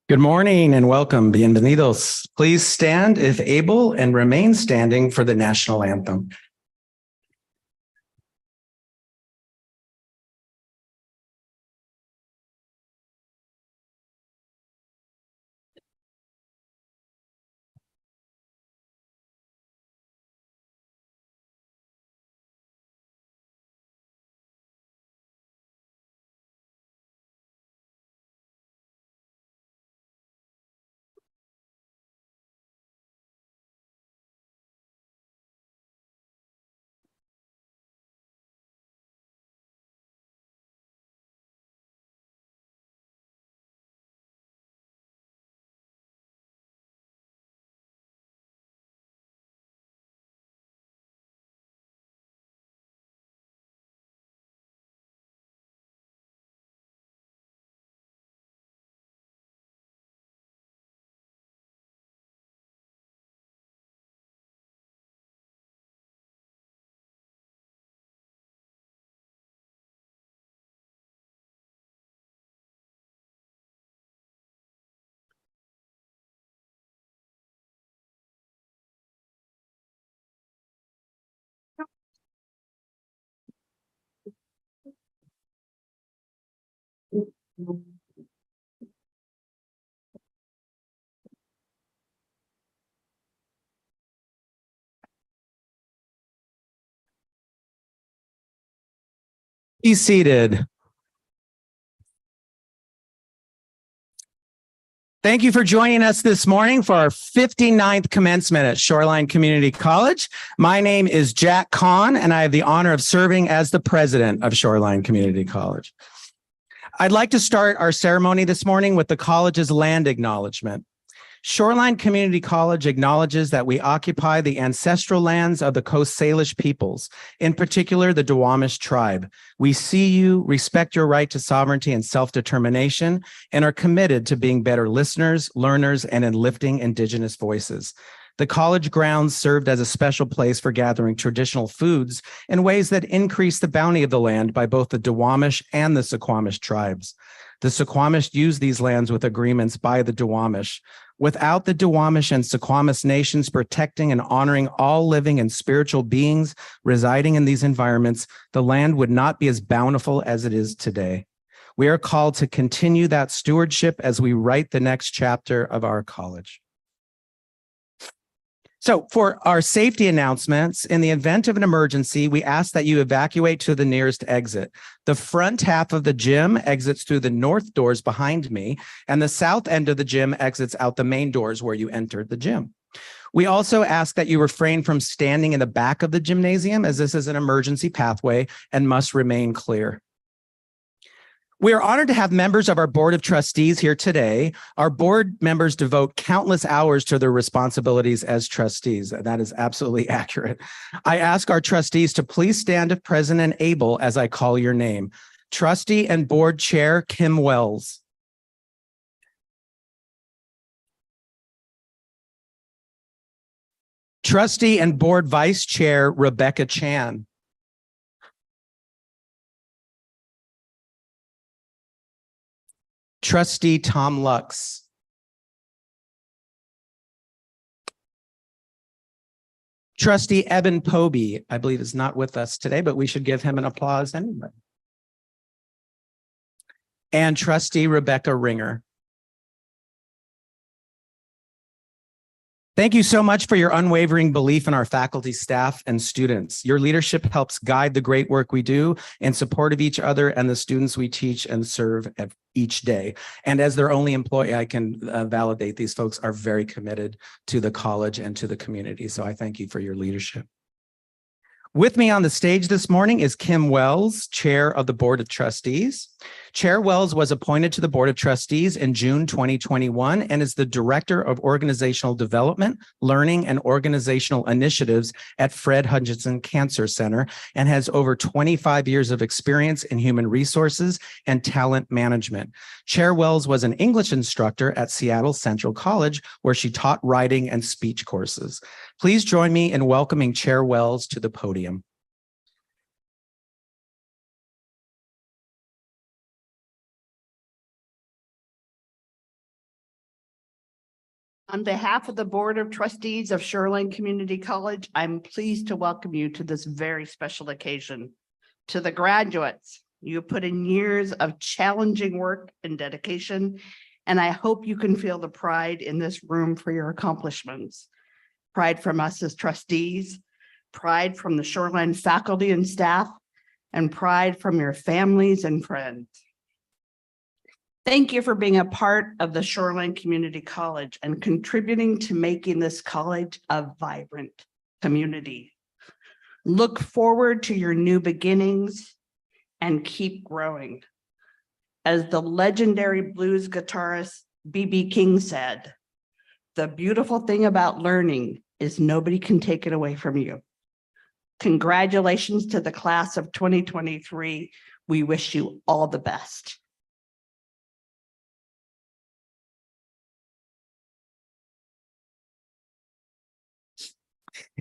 Good morning and welcome. Bienvenidos. Please stand if able and remain standing for the national anthem. Be seated. Thank you for joining us this morning for our 59th commencement at Shoreline Community College. My name is Jack Kahn, and I have the honor of serving as the president of Shoreline Community College. I'd like to start our ceremony this morning with the college's land acknowledgement. Shoreline Community College acknowledges that we occupy the ancestral lands of the Coast Salish peoples, in particular the Duwamish tribe. We see you, respect your right to sovereignty and self-determination, and are committed to being better listeners, learners, and in lifting Indigenous voices. The college grounds served as a special place for gathering traditional foods in ways that increase the bounty of the land by both the Duwamish and the Suquamish tribes. The Suquamish used these lands with agreements by the Duwamish. Without the Duwamish and Suquamish nations protecting and honoring all living and spiritual beings residing in these environments, the land would not be as bountiful as it is today. We are called to continue that stewardship as we write the next chapter of our college. So for our safety announcements, in the event of an emergency, we ask that you evacuate to the nearest exit. The front half of the gym exits through the north doors behind me, and the south end of the gym exits out the main doors where you entered the gym. We also ask that you refrain from standing in the back of the gymnasium, as this is an emergency pathway and must remain clear. We are honored to have members of our Board of Trustees here today. Our board members devote countless hours to their responsibilities as trustees. That is absolutely accurate. I ask our trustees to please stand if present and able as I call your name. Trustee and Board Chair Kim Wells. Trustee and Board Vice Chair Rebecca Chan. Trustee Tom Lux. Trustee Eben Poby, I believe, is not with us today, but we should give him an applause anyway. And Trustee Rebecca Ringer. Thank you so much for your unwavering belief in our faculty, staff, and students. Your leadership helps guide the great work we do in support of each other and the students we teach and serve each day. And as their only employee, I can validate these folks are very committed to the college and to the community. So I thank you for your leadership. With me on the stage this morning is Kim Wells, Chair of the Board of Trustees. Chair Wells was appointed to the Board of Trustees in June 2021 and is the Director of Organizational Development, Learning, and Organizational Initiatives at Fred Hutchinson Cancer Center and has over 25 years of experience in human resources and talent management. Chair Wells was an English instructor at Seattle Central College, where she taught writing and speech courses. Please join me in welcoming Chair Wells to the podium. On behalf of the Board of Trustees of Shoreline Community College, I'm pleased to welcome you to this very special occasion. To the graduates, you have put in years of challenging work and dedication, and I hope you can feel the pride in this room for your accomplishments. Pride from us as trustees, pride from the Shoreline faculty and staff, and pride from your families and friends. Thank you for being a part of the Shoreline Community College and contributing to making this college a vibrant community. Look forward to your new beginnings and keep growing. As the legendary blues guitarist B.B. King said, "The beautiful thing about learning is nobody can take it away from you." Congratulations to the class of 2023. We wish you all the best.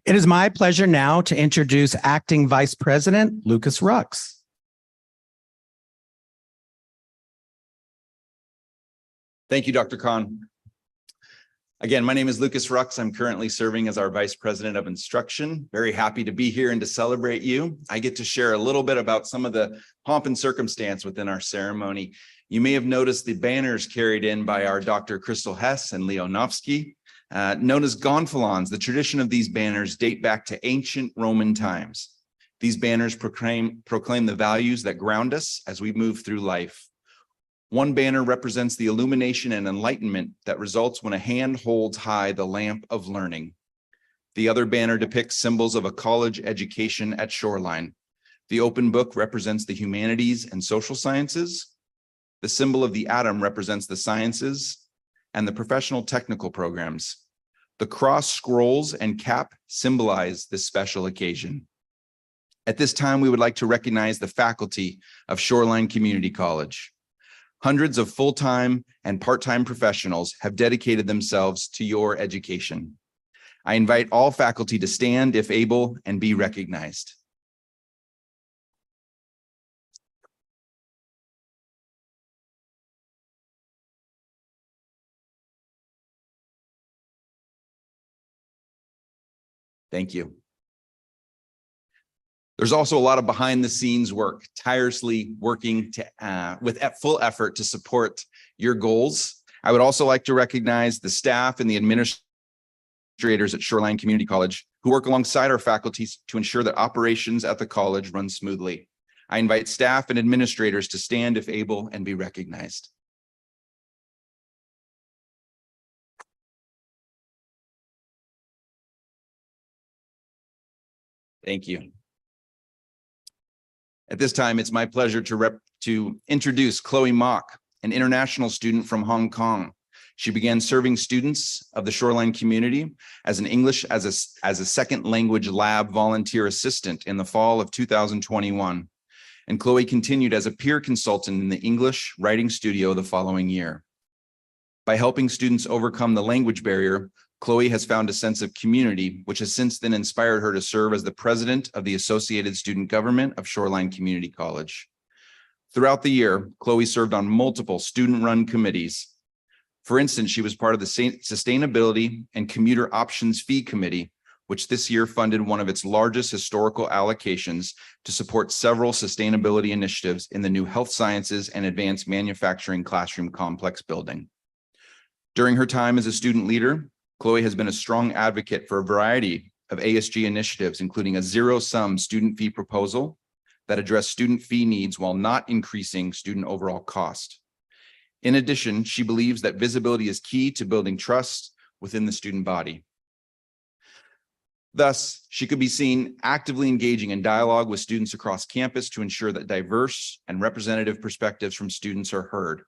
It is my pleasure now to introduce Acting Vice President Lucas Rux. Thank you, Dr. Kahn. Again, my name is Lucas Rux. I'm currently serving as our Vice President of Instruction. Very happy to be here and to celebrate you. I get to share a little bit about some of the pomp and circumstance within our ceremony. You may have noticed the banners carried in by our Dr. Crystal Hess and Leonovsky. Known as gonfalons, the tradition of these banners date back to ancient Roman times. These banners proclaim the values that ground us as we move through life. One banner represents the illumination and enlightenment that results when a hand holds high the lamp of learning. The other banner depicts symbols of a college education at Shoreline. The open book represents the humanities and social sciences. The symbol of the atom represents the sciences and the professional technical programs. The cross, scrolls, and cap symbolize this special occasion. At this time, we would like to recognize the faculty of Shoreline Community College. Hundreds of full-time and part-time professionals have dedicated themselves to your education. I invite all faculty to stand if able and be recognized. Thank you. There's also a lot of behind the scenes work, tirelessly working with full effort to support your goals. I would also like to recognize the staff and the administrators at Shoreline Community College who work alongside our faculties to ensure that operations at the college run smoothly. I invite staff and administrators to stand if able and be recognized. Thank you. At this time, it's my pleasure to introduce Chloe Mock, an international student from Hong Kong. She began serving students of the Shoreline community as an English as a second language lab volunteer assistant in the fall of 2021. And Chloe continued as a peer consultant in the English writing studio the following year. By helping students overcome the language barrier, Chloe has found a sense of community, which has since then inspired her to serve as the president of the Associated Student Government of Shoreline Community College. Throughout the year, Chloe served on multiple student-run committees. For instance, she was part of the Sustainability and Commuter Options Fee Committee, which this year funded one of its largest historical allocations to support several sustainability initiatives in the new Health Sciences and Advanced Manufacturing Classroom Complex building. During her time as a student leader, Chloe has been a strong advocate for a variety of ASG initiatives, including a zero-sum student fee proposal that address student fee needs while not increasing student overall cost. In addition, she believes that visibility is key to building trust within the student body. Thus, she could be seen actively engaging in dialogue with students across campus to ensure that diverse and representative perspectives from students are heard.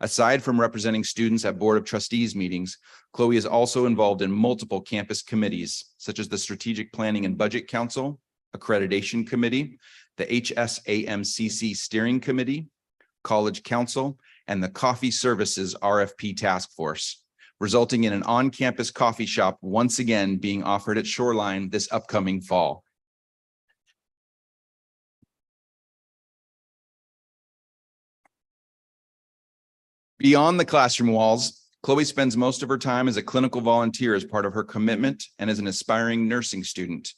Aside from representing students at Board of Trustees meetings, Chloe is also involved in multiple campus committees, such as the Strategic Planning and Budget Council, Accreditation Committee, the HSAMCC Steering Committee, College Council, and the Coffee Services RFP Task Force, resulting in an on-campus coffee shop once again being offered at Shoreline this upcoming fall. Beyond the classroom walls, Chloe spends most of her time as a clinical volunteer as part of her commitment and as an aspiring nursing student.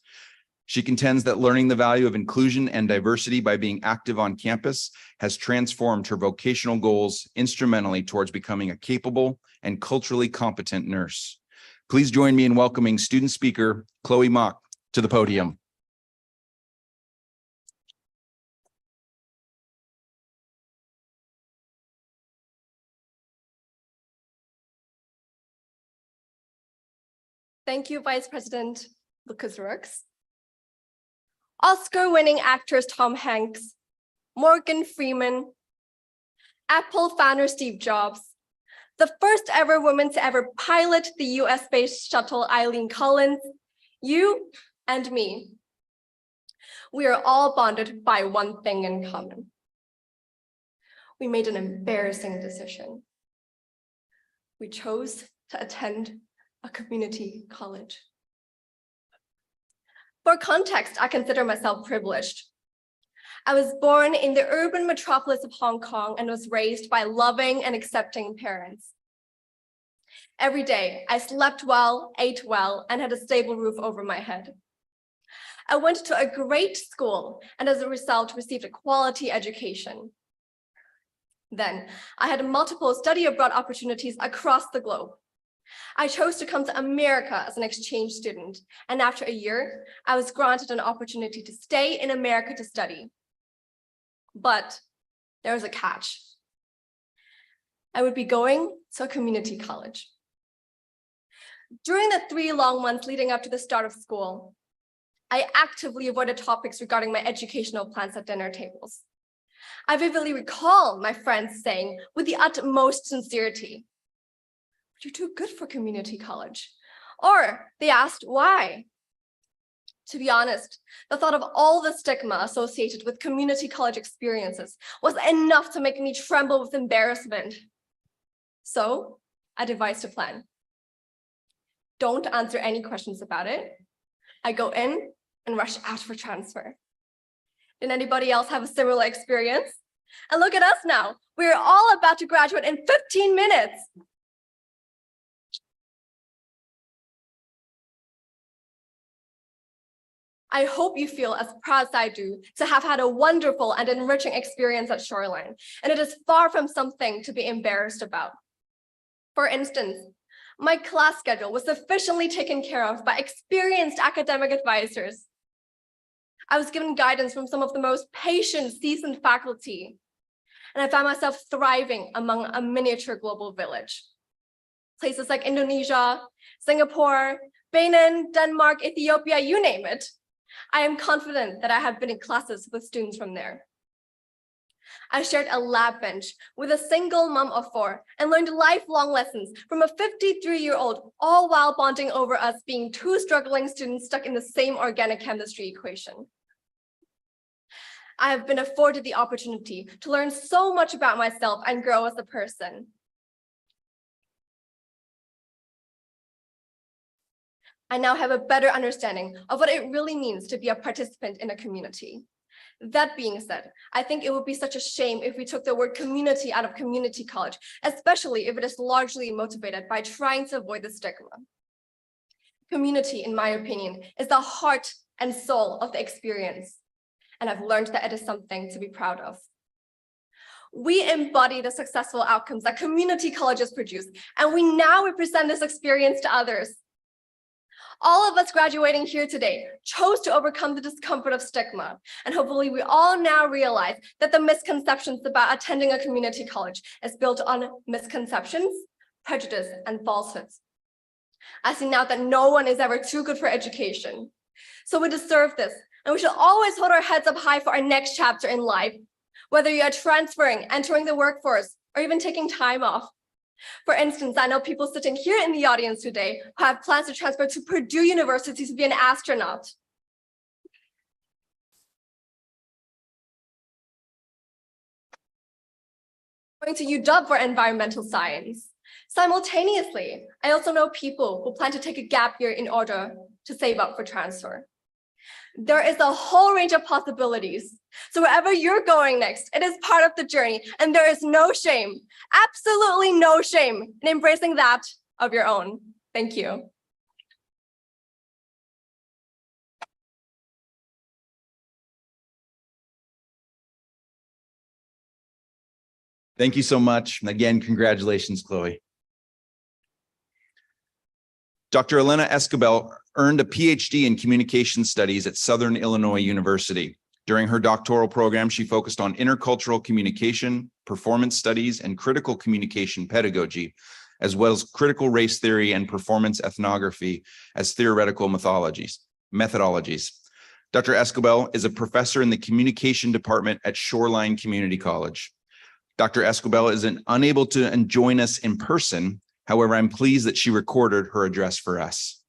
She contends that learning the value of inclusion and diversity by being active on campus has transformed her vocational goals instrumentally towards becoming a capable and culturally competent nurse. Please join me in welcoming student speaker Chloe Mock to the podium. Thank you, Vice President Lucas Rooks. Oscar-winning actors Tom Hanks, Morgan Freeman, Apple founder Steve Jobs, the first ever woman to ever pilot the US space shuttle Eileen Collins, you and me. We are all bonded by one thing in common. We made an embarrassing decision. We chose to attend a community college. For context, I consider myself privileged. I was born in the urban metropolis of Hong Kong and was raised by loving and accepting parents. Every day, I slept well, ate well, and had a stable roof over my head. I went to a great school and as a result received a quality education. Then, I had multiple study abroad opportunities across the globe. I chose to come to America as an exchange student, and after a year, I was granted an opportunity to stay in America to study. But there was a catch. I would be going to a community college. During the 3 long months leading up to the start of school, I actively avoided topics regarding my educational plans at dinner tables. I vividly recall my friends saying with the utmost sincerity, "You're too good for community college." Or they asked why. To be honest, the thought of all the stigma associated with community college experiences was enough to make me tremble with embarrassment. So I devised a plan. Don't answer any questions about it. I go in and rush out for transfer. Did anybody else have a similar experience? And look at us now. We're all about to graduate in 15 minutes. I hope you feel as proud as I do to have had a wonderful and enriching experience at Shoreline, and it is far from something to be embarrassed about. For instance, my class schedule was sufficiently taken care of by experienced academic advisors. I was given guidance from some of the most patient, seasoned faculty, and I found myself thriving among a miniature global village. Places like Indonesia, Singapore, Benin, Denmark, Ethiopia, you name it. I am confident that I have been in classes with students from there. I shared a lab bench with a single mom of 4 and learned lifelong lessons from a 53-year-old, all while bonding over us being 2 struggling students stuck in the same organic chemistry equation. I have been afforded the opportunity to learn so much about myself and grow as a person. I now have a better understanding of what it really means to be a participant in a community. That being said, I think it would be such a shame if we took the word community out of community college, especially if it is largely motivated by trying to avoid the stigma. Community, in my opinion, is the heart and soul of the experience, and I've learned that it is something to be proud of. We embody the successful outcomes that community colleges produce, and we now represent this experience to others. All of us graduating here today chose to overcome the discomfort of stigma, and hopefully we all now realize that the misconceptions about attending a community college is built on misconceptions, prejudice, and falsehoods. I see now that no one is ever too good for education, so we deserve this, and we should always hold our heads up high for our next chapter in life, whether you are transferring, entering the workforce, or even taking time off. For instance, I know people sitting here in the audience today who have plans to transfer to Purdue University to be an astronaut. Going to UW for environmental science. Simultaneously, I also know people who plan to take a gap year in order to save up for transfer. There is a whole range of possibilities. So wherever you're going next, it is part of the journey, and there is no shame, absolutely no shame in embracing that of your own. Thank you. Thank you so much. And again, congratulations, Chloe. Dr. Elena Escobel earned a PhD in communication studies at Southern Illinois University. During her doctoral program, she focused on intercultural communication, performance studies, and critical communication pedagogy, as well as critical race theory and performance ethnography as theoretical methodologies. Dr. Escobel is a professor in the communication department at Shoreline Community College. Dr. Escobel is unable to join us in person. However, I'm pleased that she recorded her address for us.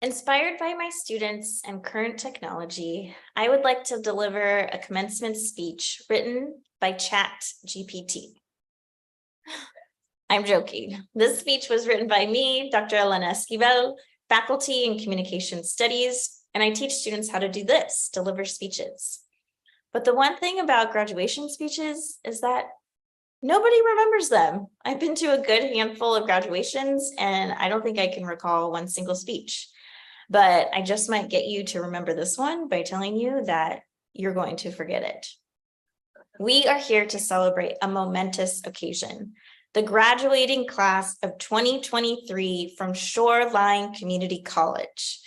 Inspired by my students and current technology, I would like to deliver a commencement speech written by ChatGPT. I'm joking. This speech was written by me, Dr. Elena Esquivel, faculty in communication studies, and I teach students how to do this, deliver speeches. But the one thing about graduation speeches is that nobody remembers them. I've been to a good handful of graduations, and I don't think I can recall one single speech. But I just might get you to remember this one by telling you that you're going to forget it. We are here to celebrate a momentous occasion, the graduating class of 2023 from Shoreline Community College.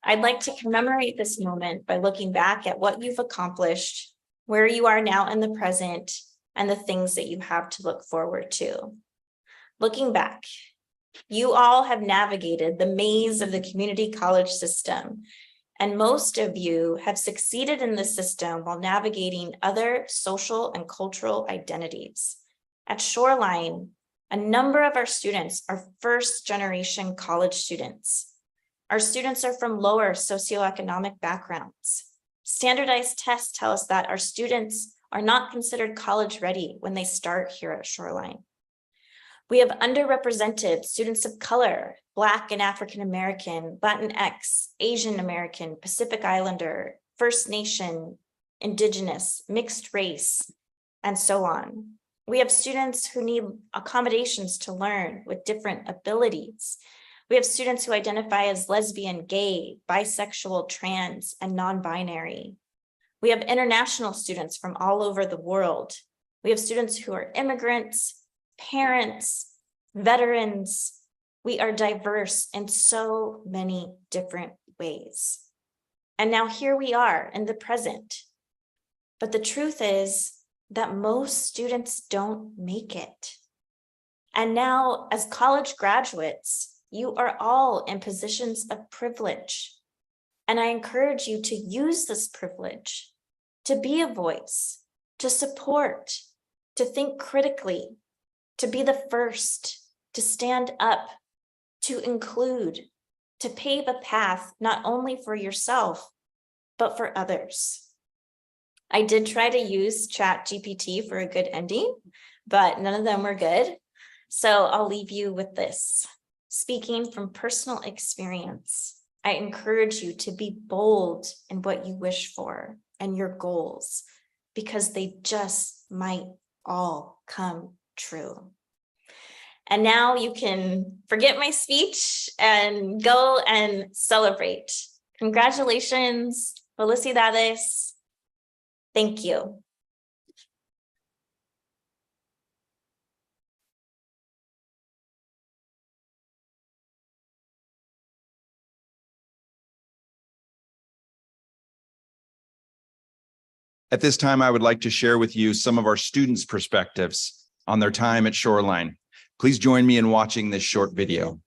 I'd like to commemorate this moment by looking back at what you've accomplished, where you are now in the present, and the things that you have to look forward to. Looking back, you all have navigated the maze of the community college system, and most of you have succeeded in the system while navigating other social and cultural identities. At Shoreline, a number of our students are first-generation college students. Our students are from lower socioeconomic backgrounds. Standardized tests tell us that our students are not considered college ready when they start here at Shoreline. We have underrepresented students of color, Black and African American, Latinx, Asian American, Pacific Islander, First Nation, Indigenous, mixed race, and so on. We have students who need accommodations to learn with different abilities. We have students who identify as lesbian, gay, bisexual, trans, and non-binary. We have international students from all over the world. We have students who are immigrants, parents, veterans. We are diverse in so many different ways. And now here we are in the present. But the truth is that most students don't make it. And now, as college graduates, you are all in positions of privilege. And I encourage you to use this privilege to be a voice, to support, to think critically, to be the first, to stand up, to include, to pave a path not only for yourself, but for others. I did try to use ChatGPT for a good ending, but none of them were good. So I'll leave you with this. Speaking from personal experience, I encourage you to be bold in what you wish for and your goals, because they just might all come true. And now you can forget my speech and go and celebrate. Congratulations, felicidades. Thank you. At this time, I would like to share with you some of our students' perspectives on their time at Shoreline. Please join me in watching this short video.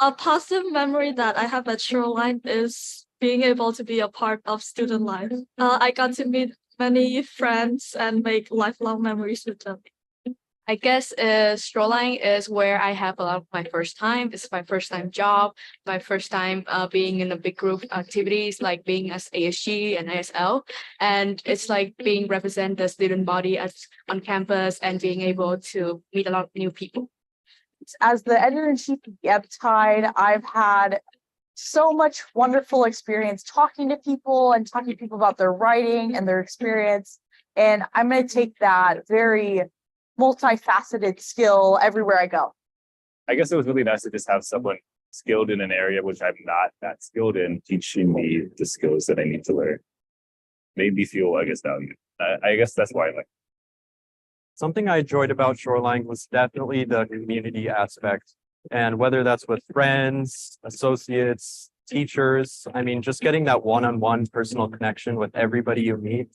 A positive memory that I have at Shoreline is being able to be a part of student life. I got to meet many friends and make lifelong memories with them. I guess Shoreline is where I have a lot of my first time. It's my first time job, my first time being in a big group activities like being as ASG and ASL. And it's like being represent the student body as on campus and being able to meet a lot of new people. As the editor-in-chief of the Ebb Tide, I've had so much wonderful experience talking to people and talking to people about their writing and their experience. And I'm going to take that very multifaceted skill everywhere I go. I guess it was really nice to just have someone skilled in an area which I'm not that skilled in, teaching me the skills that I need to learn. Made me feel, I guess, valued. I guess that's why I like. Something I enjoyed about Shoreline was definitely the community aspect. And whether that's with friends, associates, teachers, I mean, just getting that one-on-one personal connection with everybody you meet.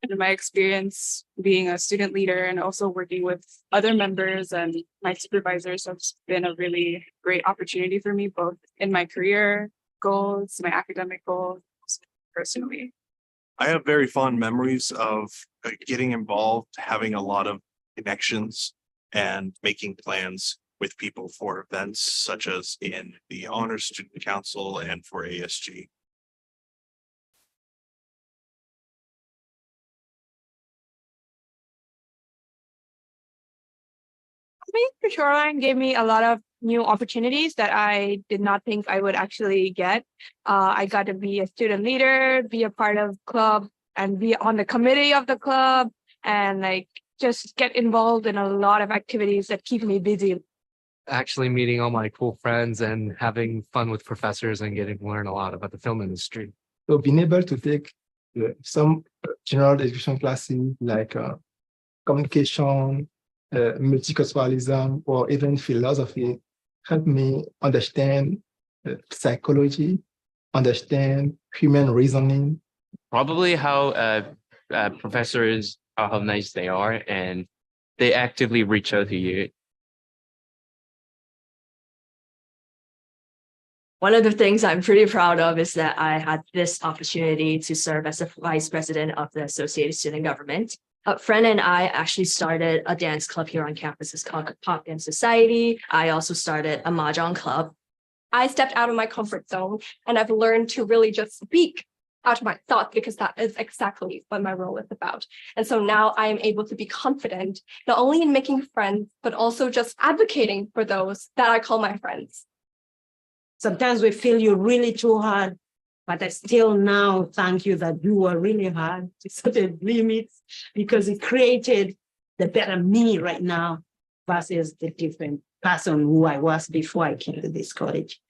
In my experience being a student leader and also working with other members and my supervisors has been a really great opportunity for me, both in my career goals, my academic goals, personally. I have very fond memories of getting involved, having a lot of connections and making plans with people for events such as in the Honors Student Council and for ASG. Shoreline gave me a lot of new opportunities that I did not think I would actually get. I got to be a student leader, be a part of club, and be on the committee of the club, and like just get involved in a lot of activities that keep me busy. Actually meeting all my cool friends and having fun with professors and getting to learn a lot about the film industry. So being able to take some general education classes like communication, multiculturalism, or even philosophy helped me understand psychology, understand human reasoning. Probably how professors, how nice they are, and they actively reach out to you. One of the things I'm pretty proud of is that I had this opportunity to serve as a vice president of the Associated Student Government. A friend and I actually started a dance club here on campus. It's called Pop Dance Society. I also started a mahjong club. I stepped out of my comfort zone and I've learned to really just speak out of my thoughts because that is exactly what my role is about. And so now I am able to be confident, not only in making friends, but also just advocating for those that I call my friends. Sometimes we feel you're really too hard, but I still now thank you that you were really hard to certain limits because it created the better me right now versus the different person who I was before I came to this college.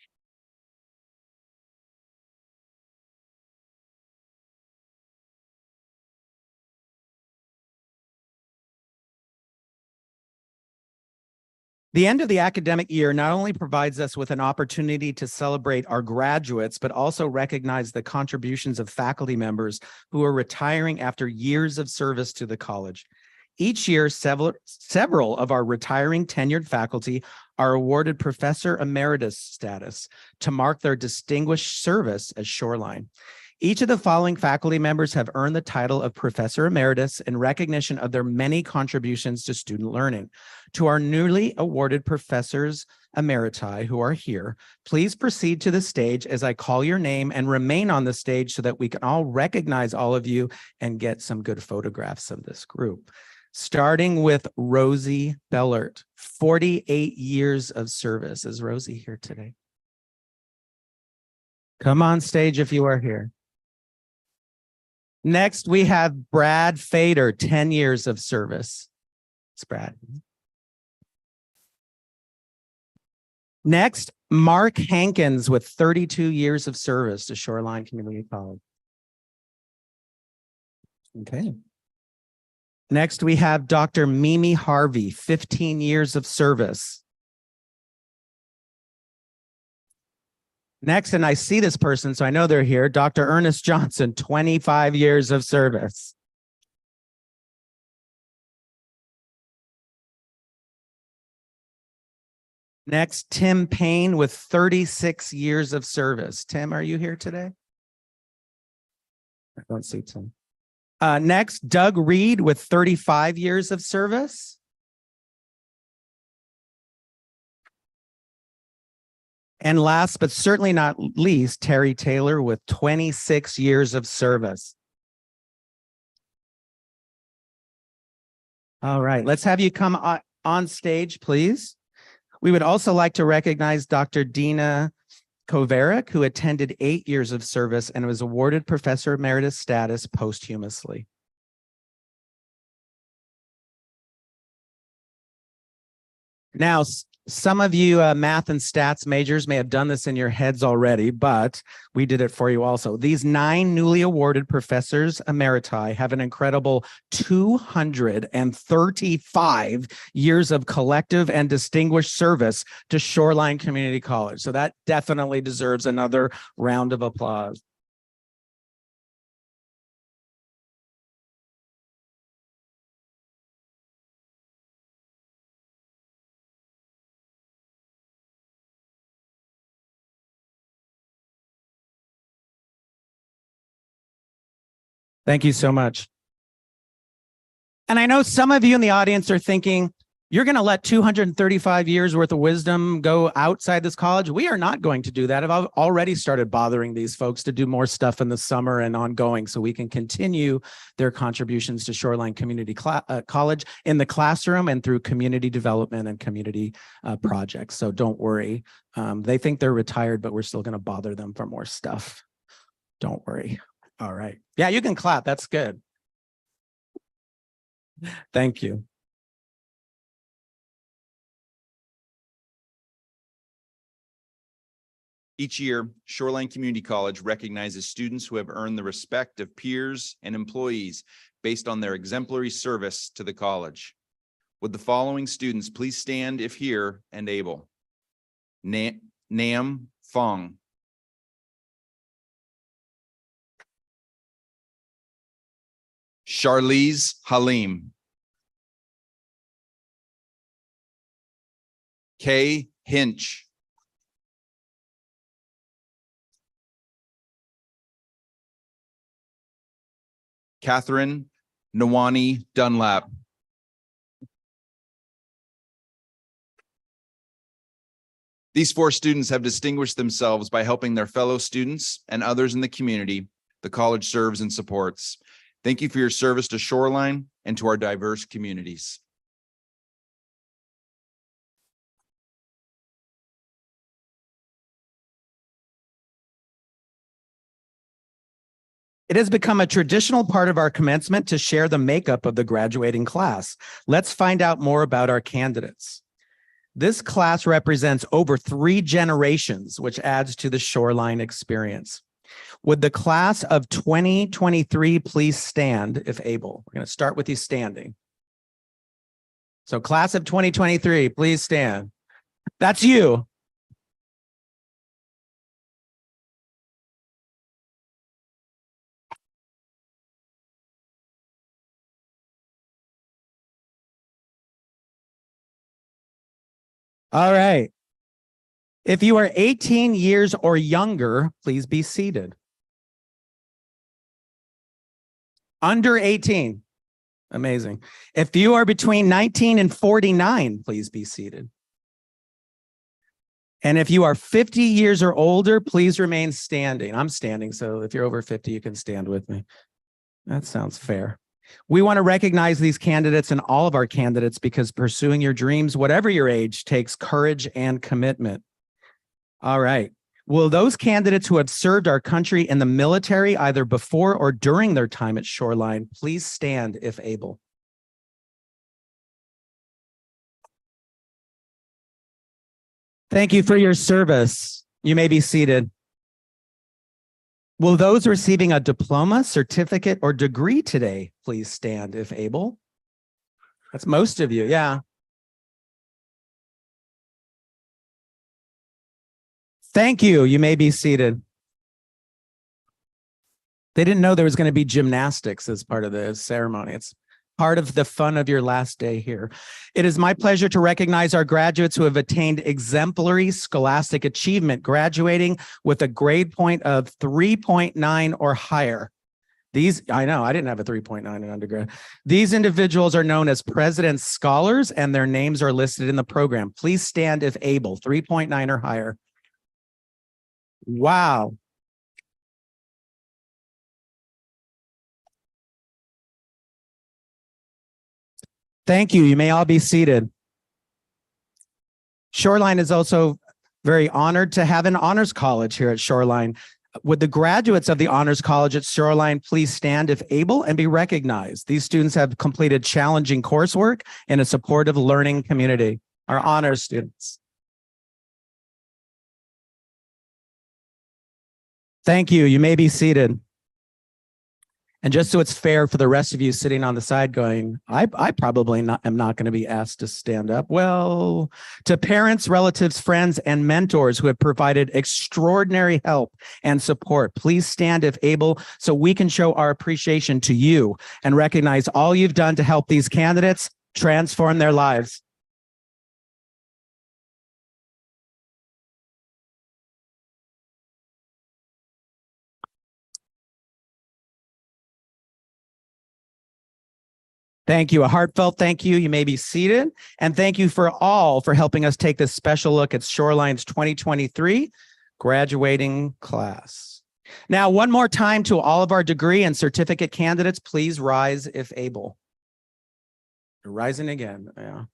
The end of the academic year not only provides us with an opportunity to celebrate our graduates, but also recognize the contributions of faculty members who are retiring after years of service to the college. Each year, several of our retiring tenured faculty are awarded Professor Emeritus status to mark their distinguished service as Shoreline. Each of the following faculty members have earned the title of Professor Emeritus in recognition of their many contributions to student learning. To our newly awarded Professors Emeriti who are here, please proceed to the stage as I call your name and remain on the stage so that we can all recognize all of you and get some good photographs of this group. Starting with Rosie Bellert, 48 years of service. Is Rosie here today? Come on stage if you are here. Next, we have Brad Fader, 10 years of service. It's Brad. Next, Mark Hankins with 32 years of service to Shoreline Community College. Okay. Next, we have Dr. Mimi Harvey, 15 years of service. Next, and I see this person, so I know they're here, Dr. Ernest Johnson, 25 years of service. Next, Tim Payne with 36 years of service. Tim, are you here today? I don't see Tim. Next, Doug Reed with 35 years of service. And last, but certainly not least, Terry Taylor with 26 years of service. All right, let's have you come on stage, please. We would also like to recognize Dr. Dina Kovarik, who attended 8 years of service and was awarded Professor Emeritus status posthumously. Now, some of you math and stats majors may have done this in your heads already, but we did it for you also. These 9 newly awarded professors emeriti have an incredible 235 years of collective and distinguished service to Shoreline Community College. So that definitely deserves another round of applause. Thank you so much. And I know some of you in the audience are thinking, you're going to let 235 years worth of wisdom go outside this college. We are not going to do that. I've already started bothering these folks to do more stuff in the summer and ongoing so we can continue their contributions to Shoreline Community College in the classroom and through community development and community projects. So don't worry. They think they're retired, but we're still going to bother them for more stuff. Don't worry. All right. Yeah, you can clap. That's good. Thank you. Each year, Shoreline Community College recognizes students who have earned the respect of peers and employees based on their exemplary service to the college. Would the following students please stand if here and able? Nam Fong. Charlize Halim. Kay Hinch. Catherine Nawani Dunlap. These 4 students have distinguished themselves by helping their fellow students and others in the community the college serves and supports. Thank you for your service to Shoreline and to our diverse communities. It has become a traditional part of our commencement to share the makeup of the graduating class. Let's find out more about our candidates. This class represents over 3 generations, which adds to the Shoreline experience. Would the class of 2023 please stand if able? We're going to start with you standing. So class of 2023, please stand. That's you. All right. If you are 18 years or younger, please be seated. Under 18. Amazing. If you are between 19 and 49, please be seated. And if you are 50 years or older, please remain standing. I'm standing, so if you're over 50, you can stand with me. That sounds fair. We want to recognize these candidates and all of our candidates because pursuing your dreams, whatever your age, takes courage and commitment. All right. Will those candidates who have served our country in the military, either before or during their time at Shoreline, please stand if able? Thank you for your service. You may be seated. Will those receiving a diploma, certificate, or degree today please stand if able? That's most of you, yeah. Thank you. You may be seated. They didn't know there was going to be gymnastics as part of the ceremony. It's part of the fun of your last day here. It is my pleasure to recognize our graduates who have attained exemplary scholastic achievement, graduating with a grade point of 3.9 or higher. I know, I didn't have a 3.9 in undergrad. These individuals are known as President's Scholars, and their names are listed in the program. Please stand if able, 3.9 or higher. Wow. Thank you. You may all be seated. Shoreline is also very honored to have an honors college here at Shoreline. Would the graduates of the Honors College at Shoreline please stand if able and be recognized? These students have completed challenging coursework in a supportive learning community. Our honors students. Thank you. You may be seated. And just so it's fair for the rest of you sitting on the side going, I probably am not going to be asked to stand up. Well, to parents, relatives, friends, and mentors who have provided extraordinary help and support, please stand if able so we can show our appreciation to you and recognize all you've done to help these candidates transform their lives. Thank you. A heartfelt thank you. You may be seated. And thank you for helping us take this special look at Shoreline's 2023 graduating class. Now, one more time to all of our degree and certificate candidates, please rise if able. You're rising again. Yeah.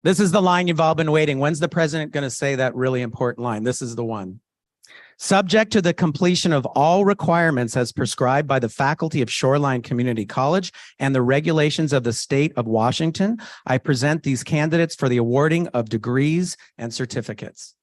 This is the line you've all been waiting. When's the president going to say that really important line? This is the one. Subject to the completion of all requirements as prescribed by the faculty of Shoreline Community College and the regulations of the state of Washington, I present these candidates for the awarding of degrees and certificates.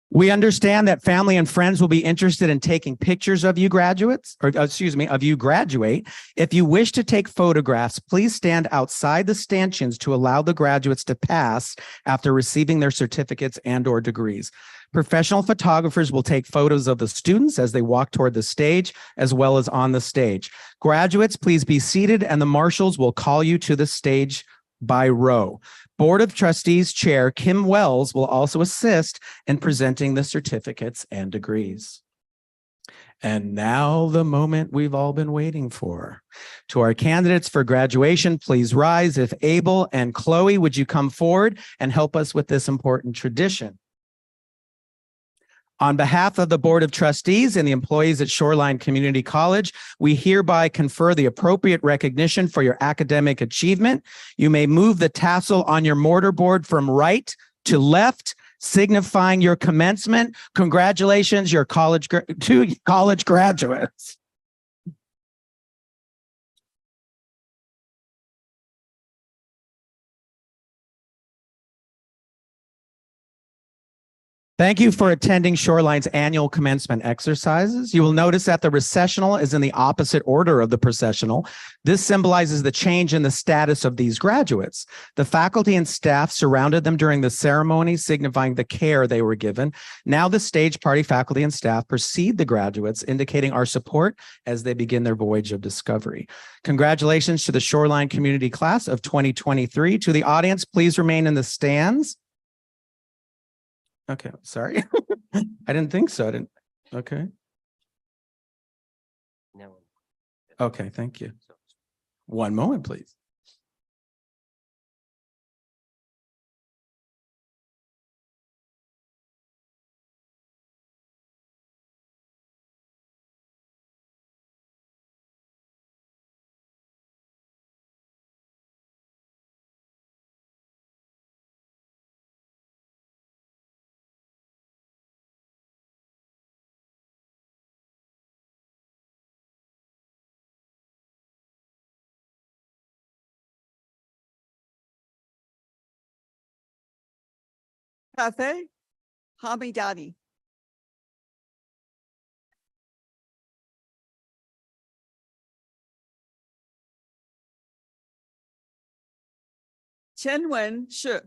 We understand that family and friends will be interested in taking pictures of you graduates, or excuse me, of you graduate. If you wish to take photographs, please stand outside the stanchions to allow the graduates to pass after receiving their certificates and/or degrees. Professional photographers will take photos of the students as they walk toward the stage, as well as on the stage. Graduates, please be seated, and the marshals will call you to the stage by row. Board of Trustees Chair Kim Wells will also assist in presenting the certificates and degrees. And now the moment we've all been waiting for. To our candidates for graduation, please rise if able. And Chloe, would you come forward and help us with this important tradition? On behalf of the Board of Trustees and the employees at Shoreline Community College, we hereby confer the appropriate recognition for your academic achievement. You may move the tassel on your mortarboard from right to left, signifying your commencement. Congratulations, your college graduates. Thank you for attending Shoreline's annual commencement exercises. You will notice that the recessional is in the opposite order of the processional. This symbolizes the change in the status of these graduates. The faculty and staff surrounded them during the ceremony, signifying the care they were given. Now the stage party faculty and staff precede the graduates, indicating our support as they begin their voyage of discovery. Congratulations to the Shoreline Community Class of 2023. To the audience, please remain in the stands. Okay, sorry. I didn't think so. Okay. No. Okay, thank you. One moment, please. Cafe Hamidani. Chen-Wen Shi.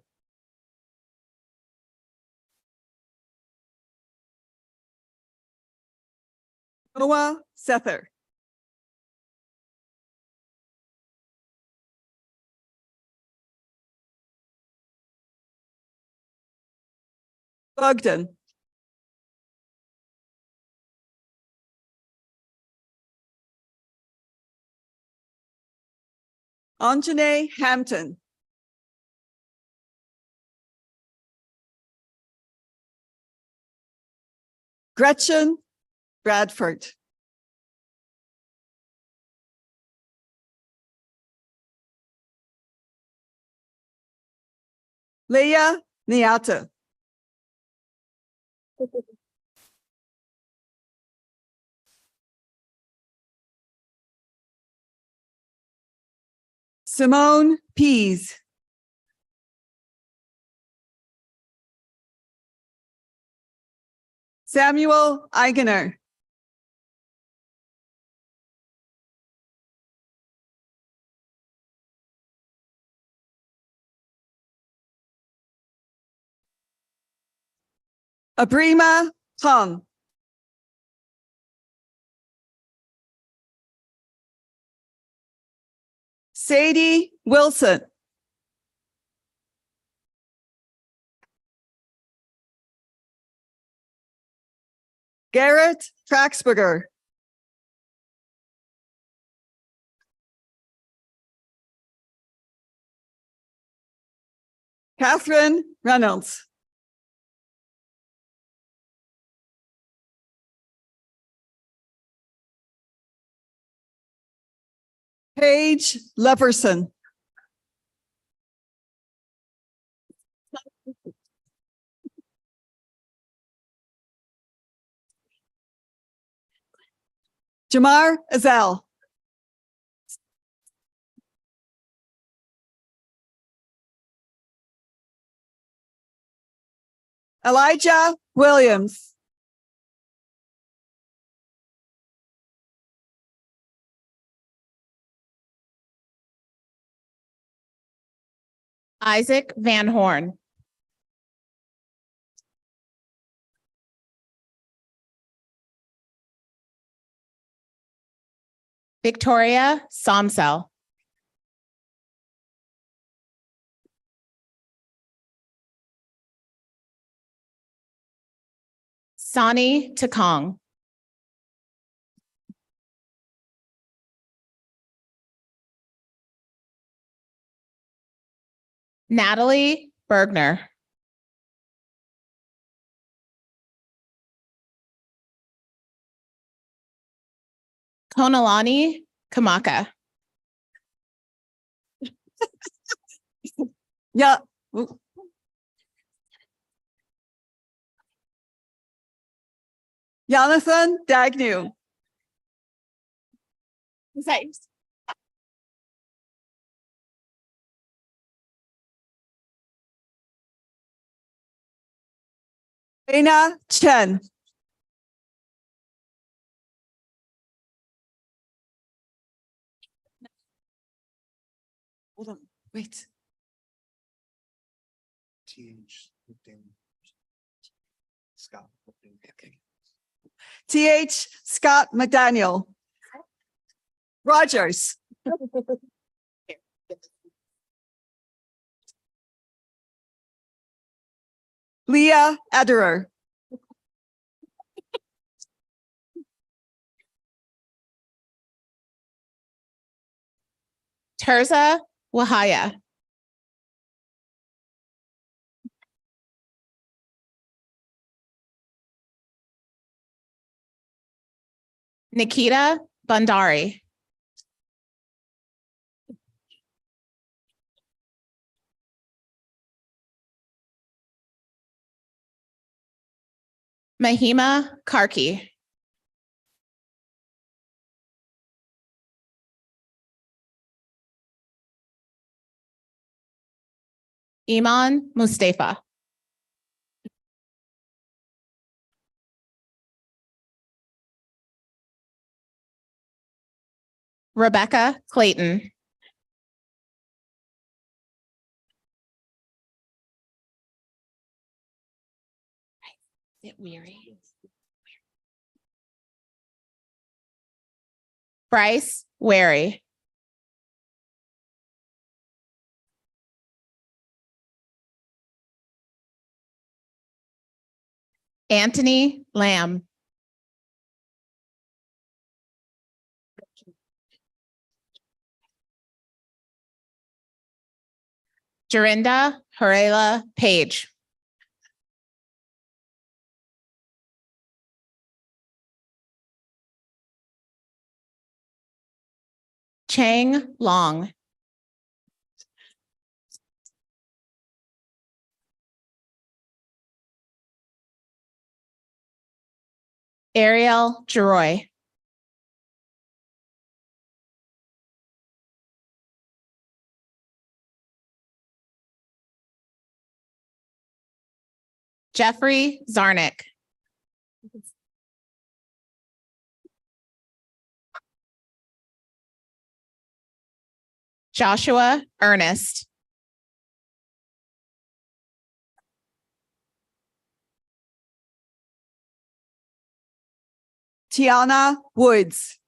Noah Sether. Bogdan. Anjane Hampton. Gretchen Bradford. Leah Niata. Simone Pease. Samuel Eigener. Abrima Hung. Sadie Wilson. Garrett Traxberger. Catherine Reynolds. Paige Leverson. Jamar Azal. Elijah Williams. Isaac Van Horn. Victoria Somsel. Sani Takong. Natalie Bergner. Konalani Kamaka. Yeah. Jonathan Dagnew. Dana Chen. Hold on, wait. Scott. Okay. TH Scott McDaniel. Rogers. Leah Ederer. Terza Wahaya. Nikita Bandari. Mahima Karki. Iman Mustafa. Rebecca Clayton. Bryce Wary. Anthony Lamb. Dorinda Harela Page. Chang Long. Ariel Geroy. Jeffrey Zarnick. Joshua Ernest. Tiana Woods.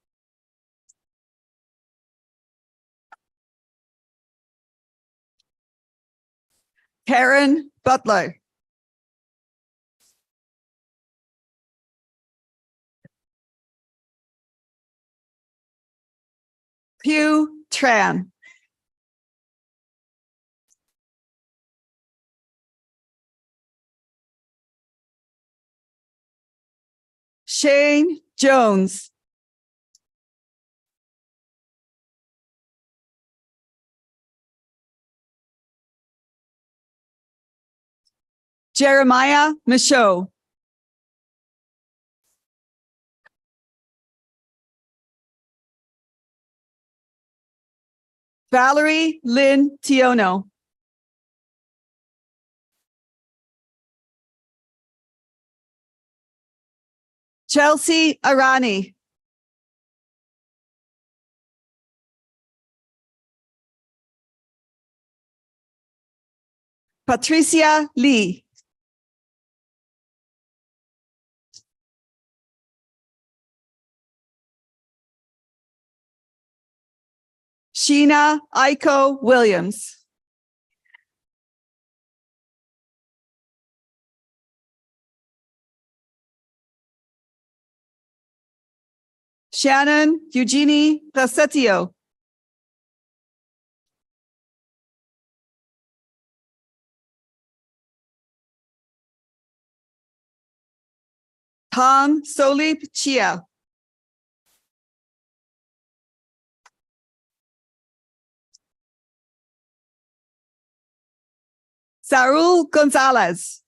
Karen Butler. Hugh Tran. Shane Jones. Jeremiah Michaud. Valerie Lynn Tiono. Chelsea Arani. Patricia Lee. Sheena Aiko Williams. Shannon Eugenie Rasetio. Tom Solip Chia. Saul Gonzalez.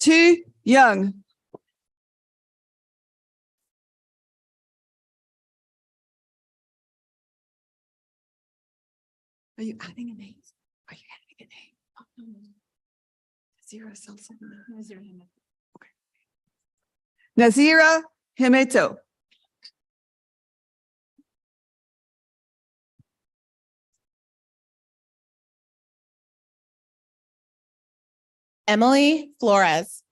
Tu Young. Are you adding a name? Are you adding a name? Oh, no. Nazira Selson. Okay. Nazira Himeto. Emily Flores.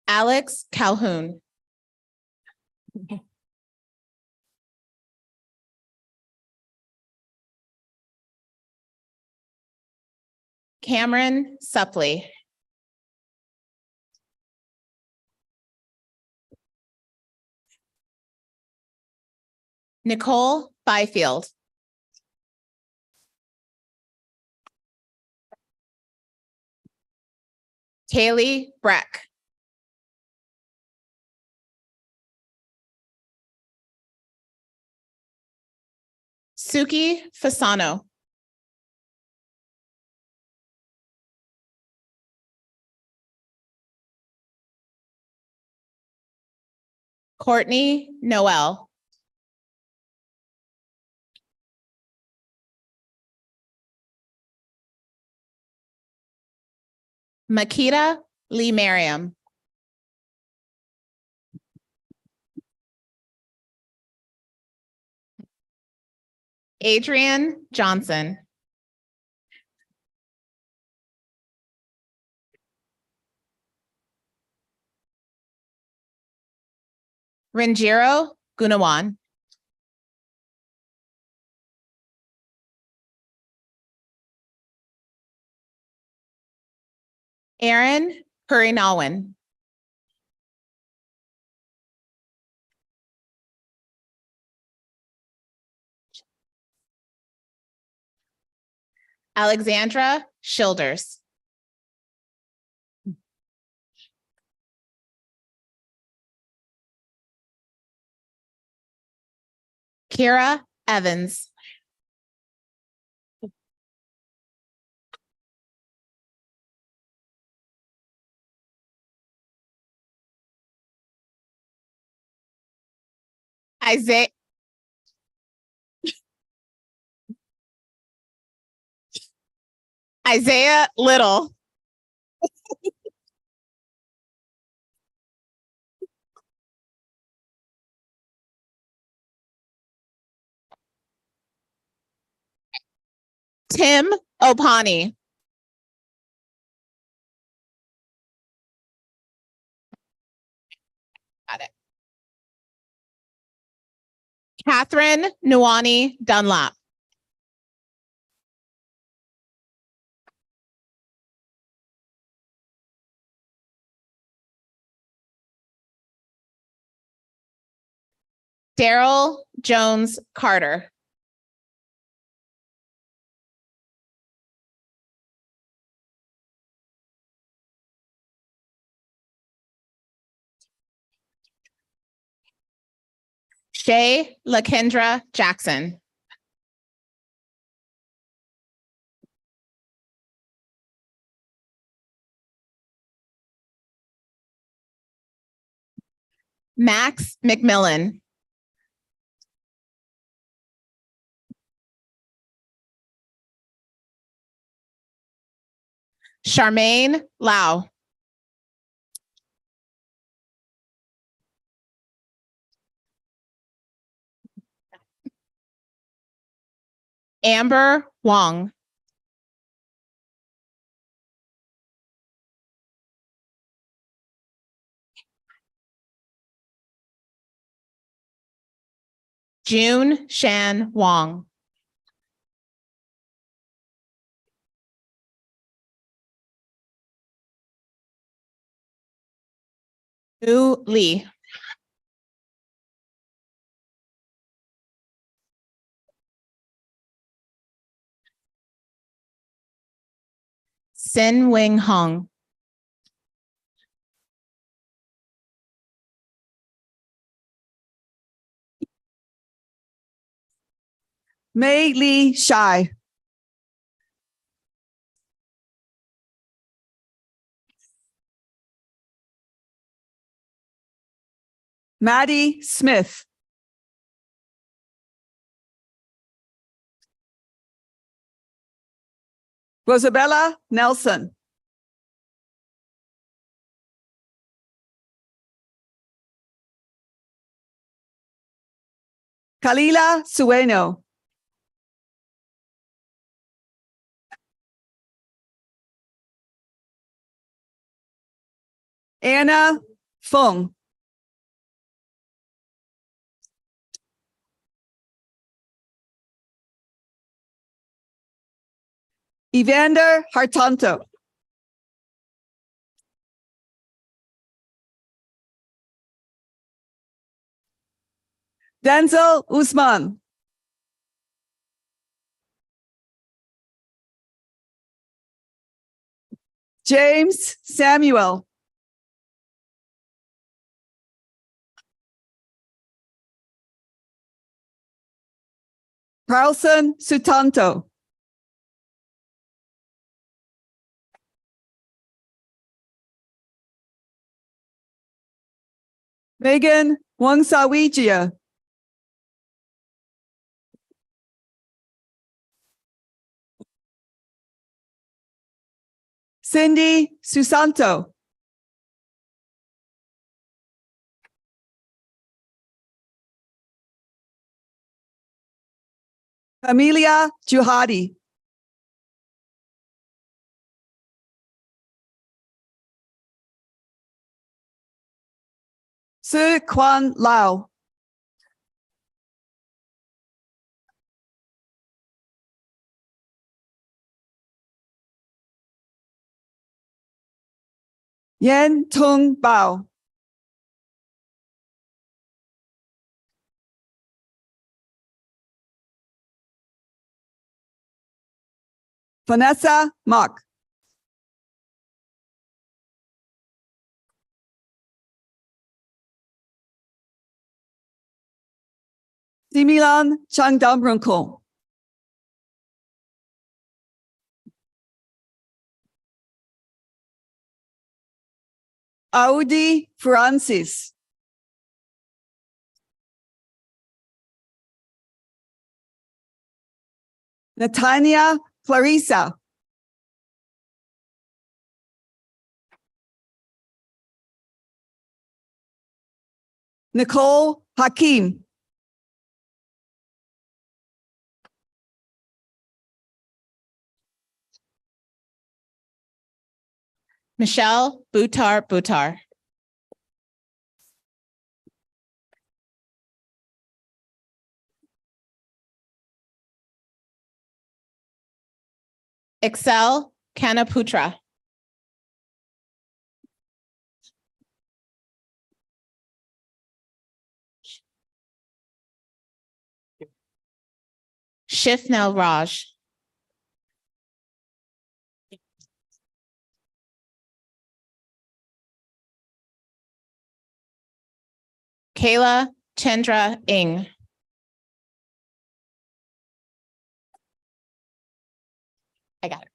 Alex Calhoun. Cameron Suppley. Nicole Byfield. Kaylee Breck. Suki Fasano. Courtney Noel. Makita Lee Merriam. Adrian Johnson. Renjiro Gunawan. Aaron Purinalwin. Alexandra Schilders. Kira Evans. Isaiah Little. Tim Opani. Got it. Catherine Nuwani Dunlap. Daryl Jones Carter. Shay Lakendra Jackson. Max McMillan. Charmaine Lau. Amber Wong. June Shan Wong. Yu Lee. Sin Wing Hong. Mei Lee Shai. Maddie Smith. Rosabella Nelson. Kalila Sueno. Anna Fung. Evander Hartanto. Denzel Usman. James Samuel. Carlson Sutanto. Megan Wangsawijia. Cindy Susanto. Amelia Juhadi. Sir Kwan Lau. Yan Tung Bao. Vanessa Mock. Similan Changdamrunkong. Audi Francis. Natania Clarissa. Nicole Hakim. Michelle Butar. Excel Kanaputra. Shifnel Raj. Kayla Chandra Ing. I got it.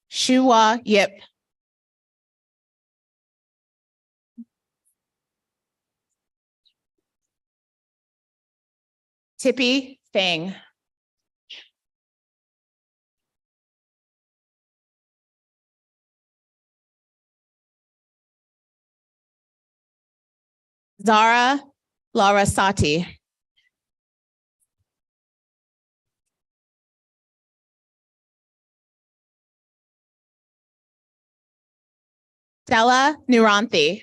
Shua Yip. Tippy Fang. Zara Larasati. Stella Nuranthi.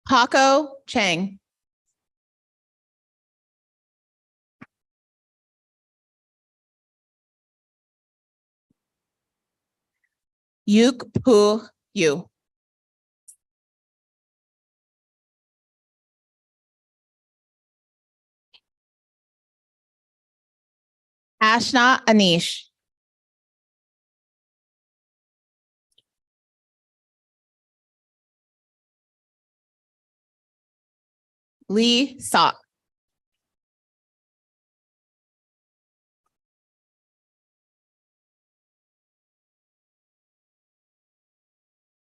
Paco Chang. Yuk Pu Yu. Ashna Anish. Lee Sok.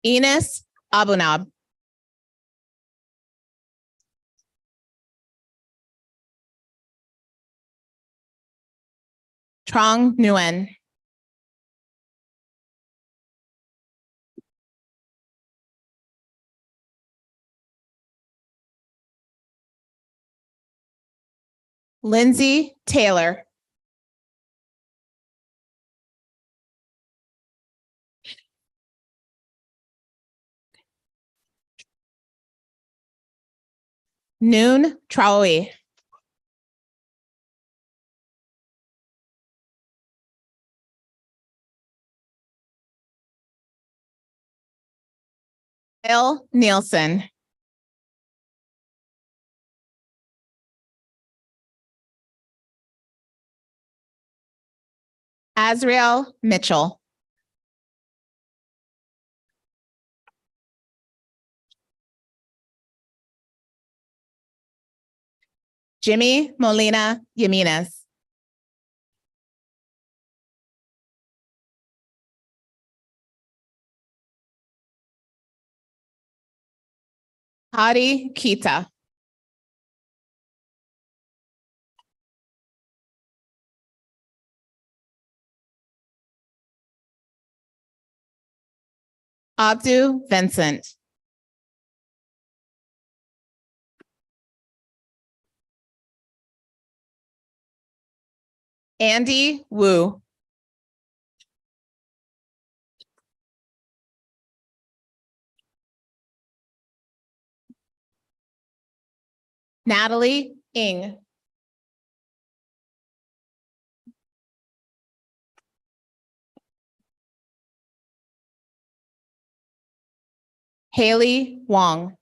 Enos Abunab. Trong Nguyen. Lindsay Taylor. Noon Traui. Bill Nielsen. Azriel Mitchell. Jimmy Molina Yaminas. Hadi Kita. Abdu Vincent. Andy Wu. Natalie Ng. Haley Wong.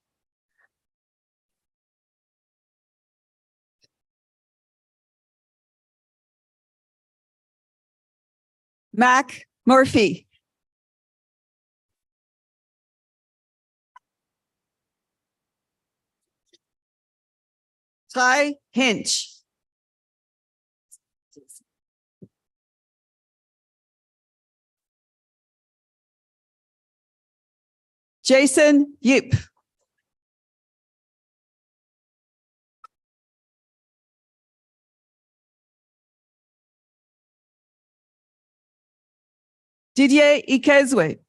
Mac Murphy. Ty Hinch. Jason Yip. Didier Ikezwe.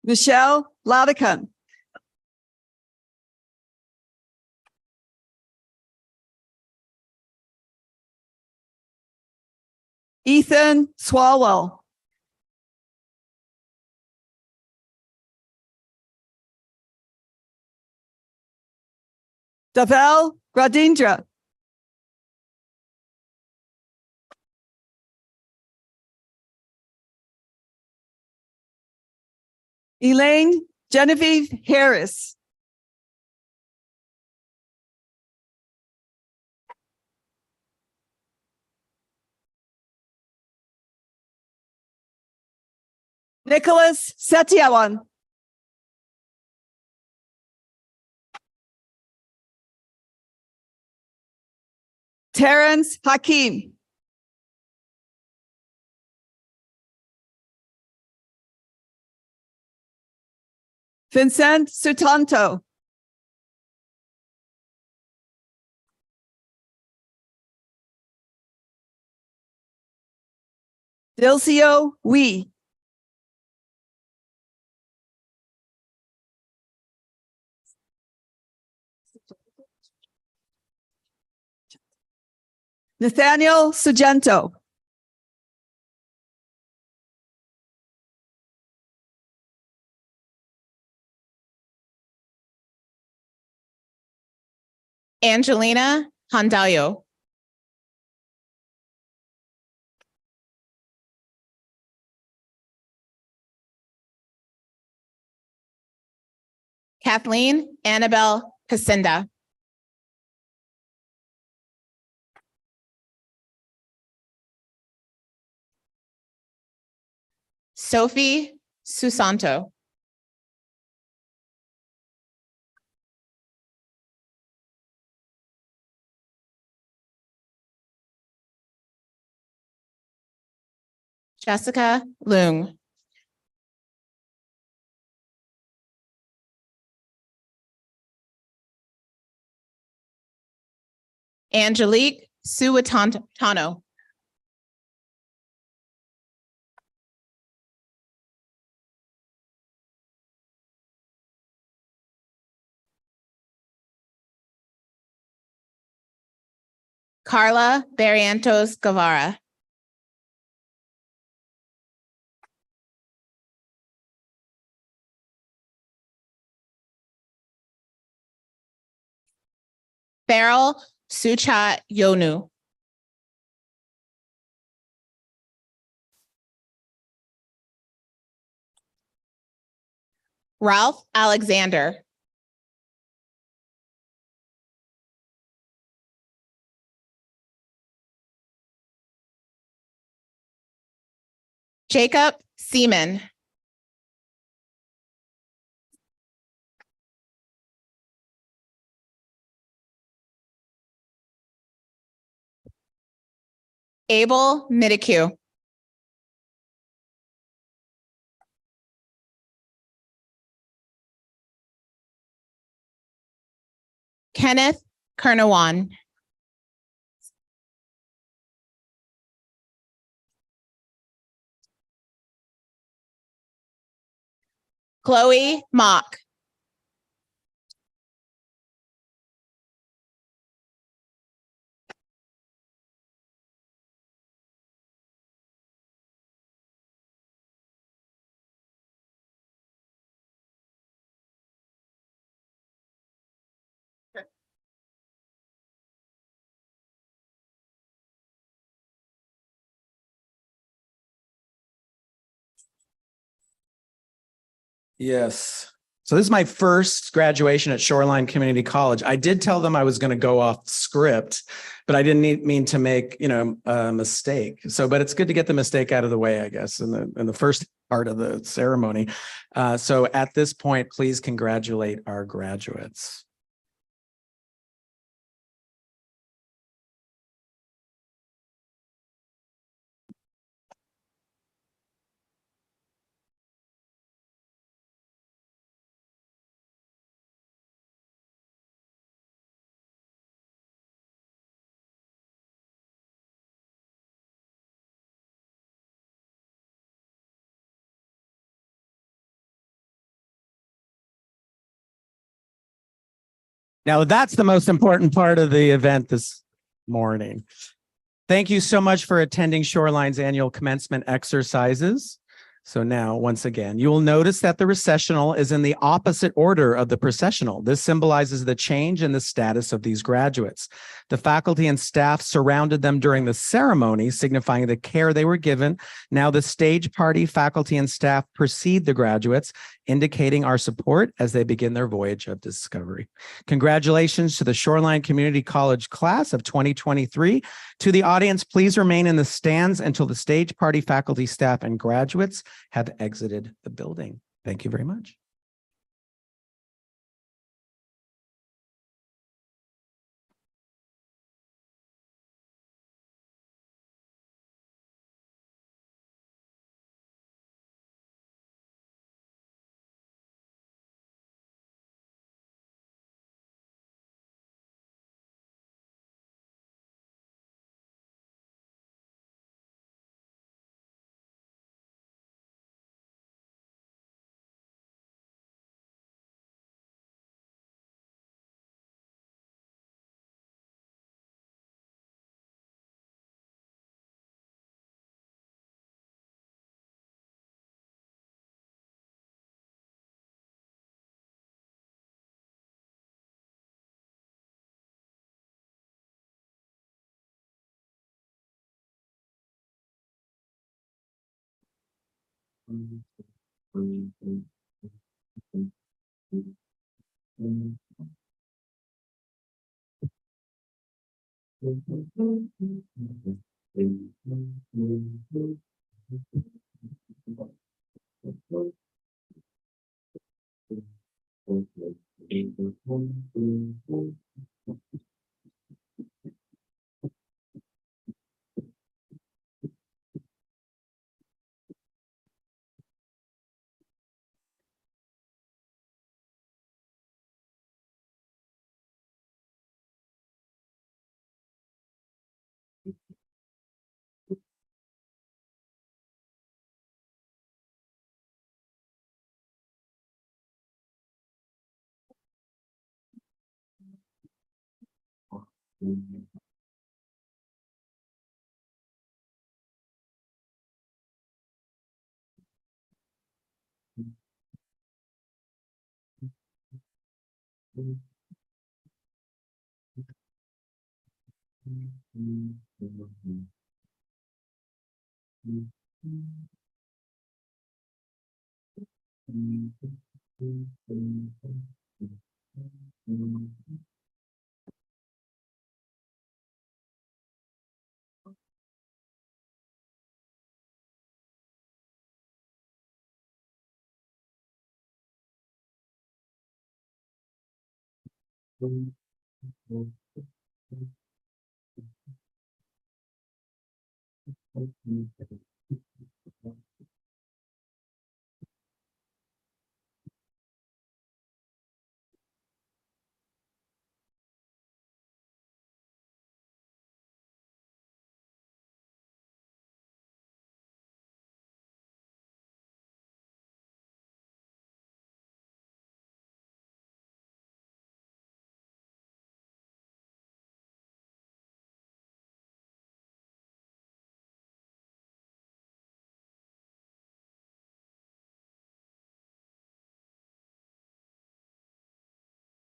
Michelle Ladican. Ethan Swalwell. Davel Radindra. Elaine Genevieve Harris. Nicholas Setiawan. Terrence Hakim. Vincent Sutanto. Dilcio Wee. Nathaniel Sugento. Angelina Handalyo. Kathleen Annabelle Casinda. Sophie Susanto. Jessica Leung. Angelique Suatano. Carla Barrientos Guevara. Farrell Suchat Yonu. Ralph Alexander. Jacob Seaman. Abel Middicue. Kenneth Kernawan. Chloe Mock. Yes. So this is my first graduation at Shoreline Community College. I did tell them I was going to go off script, but I didn't mean to make, a mistake. So, but it's good to get the mistake out of the way, I guess, in the first part of the ceremony. So at this point, please congratulate our graduates. Now, that's the most important part of the event this morning. Thank you so much for attending Shoreline's annual commencement exercises. So now, once again, you will notice that the recessional is in the opposite order of the processional. This symbolizes the change in the status of these graduates. The faculty and staff surrounded them during the ceremony, signifying the care they were given. Now the stage party, faculty and staff precede the graduates, indicating our support as they begin their voyage of discovery. Congratulations to the Shoreline Community College class of 2023. To the audience, please remain in the stands until the stage party, faculty, staff, and graduates have exited the building. Thank you very much.